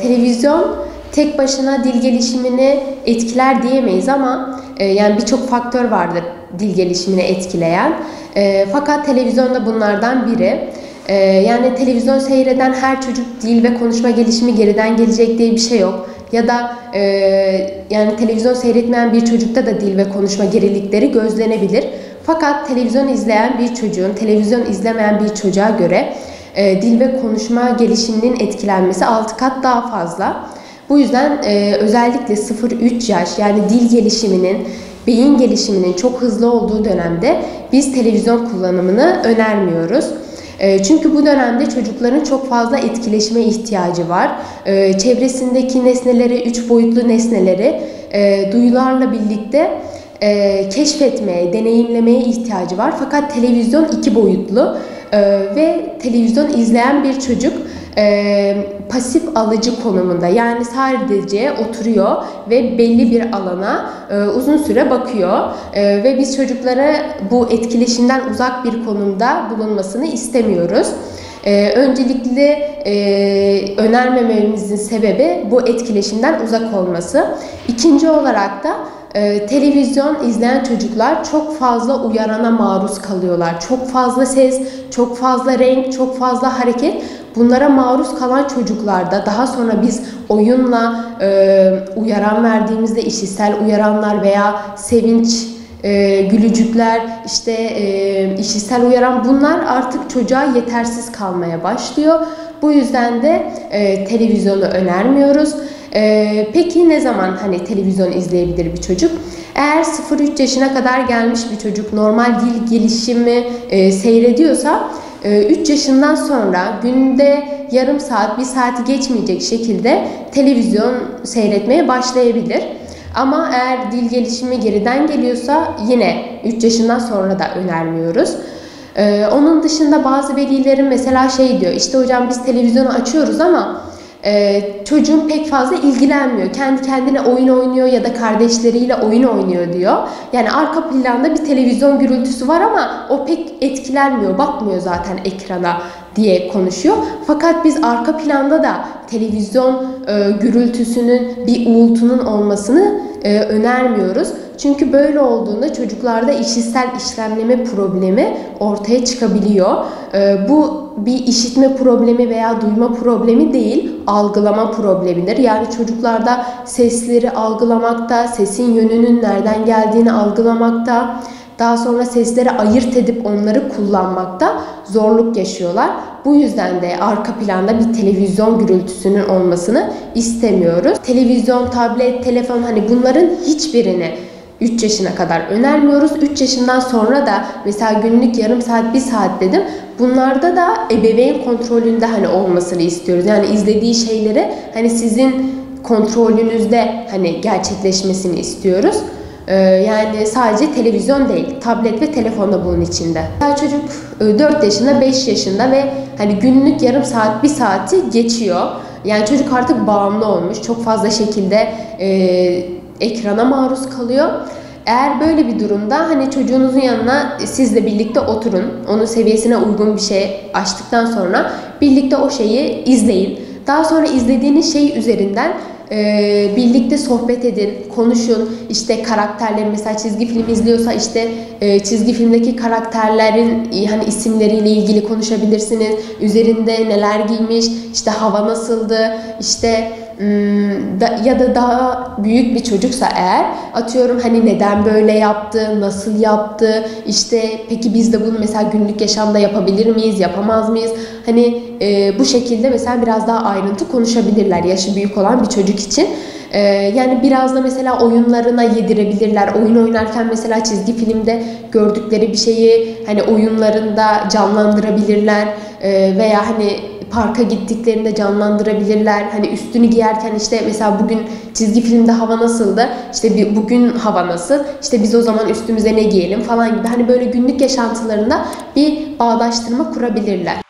Televizyon tek başına dil gelişimini etkiler diyemeyiz ama yani birçok faktör vardır dil gelişimini etkileyen. Fakat televizyon da bunlardan biri. Yani televizyon seyreden her çocuk dil ve konuşma gelişimi geriden gelecek diye bir şey yok. Ya da yani televizyon seyretmeyen bir çocukta da dil ve konuşma gerilikleri gözlenebilir. Fakat televizyon izleyen bir çocuğun televizyon izlemeyen bir çocuğa göre dil ve konuşma gelişiminin etkilenmesi 6 kat daha fazla. Bu yüzden özellikle 0-3 yaş yani dil gelişiminin, beyin gelişiminin çok hızlı olduğu dönemde biz televizyon kullanımını önermiyoruz. Çünkü bu dönemde çocukların çok fazla etkileşime ihtiyacı var. Çevresindeki nesneleri, 3 boyutlu nesneleri duyularla birlikte keşfetmeye, deneyimlemeye ihtiyacı var. Fakat televizyon 2 boyutlu ve televizyon izleyen bir çocuk pasif alıcı konumunda, yani sadece oturuyor ve belli bir alana uzun süre bakıyor ve biz çocuklara bu etkileşimden uzak bir konumda bulunmasını istemiyoruz. Öncelikle önermememizin sebebi bu etkileşimden uzak olması. İkinci olarak da televizyon izleyen çocuklar çok fazla uyarana maruz kalıyorlar. Çok fazla ses, çok fazla renk, çok fazla hareket. Bunlara maruz kalan çocuklarda daha sonra biz oyunla uyaran verdiğimizde işitsel uyaranlar veya sevinç, gülücükler, işitsel uyaran, bunlar artık çocuğa yetersiz kalmaya başlıyor. Bu yüzden de televizyonu önermiyoruz. Peki ne zaman televizyon izleyebilir bir çocuk? Eğer 0-3 yaşına kadar gelmiş bir çocuk normal dil gelişimi seyrediyorsa 3 yaşından sonra günde yarım saat, 1 saati geçmeyecek şekilde televizyon seyretmeye başlayabilir. Ama eğer dil gelişimi geriden geliyorsa yine 3 yaşından sonra da önermiyoruz. Onun dışında bazı velilerin mesela diyor, işte hocam biz televizyonu açıyoruz ama çocuğum pek fazla ilgilenmiyor. Kendi kendine oyun oynuyor ya da kardeşleriyle oyun oynuyor diyor. Yani arka planda bir televizyon gürültüsü var ama o pek etkilenmiyor, bakmıyor zaten ekrana diye konuşuyor. Fakat biz arka planda da televizyon gürültüsünün, bir uğultunun olmasını önermiyoruz. Çünkü böyle olduğunda çocuklarda işitsel işlemleme problemi ortaya çıkabiliyor. Bu bir işitme problemi veya duyma problemi değil, algılama problemidir. Yani çocuklarda sesleri algılamakta, sesin yönünün nereden geldiğini algılamakta, daha sonra sesleri ayırt edip onları kullanmakta zorluk yaşıyorlar. Bu yüzden de arka planda bir televizyon gürültüsünün olmasını istemiyoruz. Televizyon, tablet, telefon, bunların hiçbirini 3 yaşına kadar önermiyoruz. 3 yaşından sonra da mesela günlük yarım saat, 1 saat dedim. Bunlarda da ebeveyn kontrolünde olmasını istiyoruz. Yani izlediği şeyleri sizin kontrolünüzde gerçekleşmesini istiyoruz. Yani sadece televizyon değil, tablet ve telefon da bunun içinde. Çocuk 4 yaşında, 5 yaşında ve günlük yarım saat, 1 saati geçiyor. Yani çocuk artık bağımlı olmuş. Çok fazla şekilde ekrana maruz kalıyor. Eğer böyle bir durumda çocuğunuzun yanına sizle birlikte oturun. Onun seviyesine uygun bir şey açtıktan sonra birlikte o şeyi izleyin. Daha sonra izlediğiniz şey üzerinden birlikte sohbet edin, konuşun. Karakterlerin, mesela çizgi film izliyorsa çizgi filmdeki karakterlerin isimleriyle ilgili konuşabilirsiniz. Üzerinde neler giymiş, hava nasıldı, ya da daha büyük bir çocuksa eğer, atıyorum neden böyle yaptı, nasıl yaptı, peki biz de bunu mesela günlük yaşamda yapabilir miyiz, yapamaz mıyız? Bu şekilde mesela biraz daha ayrıntı konuşabilirler yaşı büyük olan bir çocuk için. Yani biraz da mesela oyunlarına yedirebilirler. Oyun oynarken mesela çizgi filmde gördükleri bir şeyi oyunlarında canlandırabilirler veya parka gittiklerinde canlandırabilirler. Üstünü giyerken mesela bugün çizgi filmde hava nasıldı? Bugün hava nasıl? Biz o zaman üstümüze ne giyelim falan gibi. Böyle günlük yaşantılarında bir bağdaştırma kurabilirler.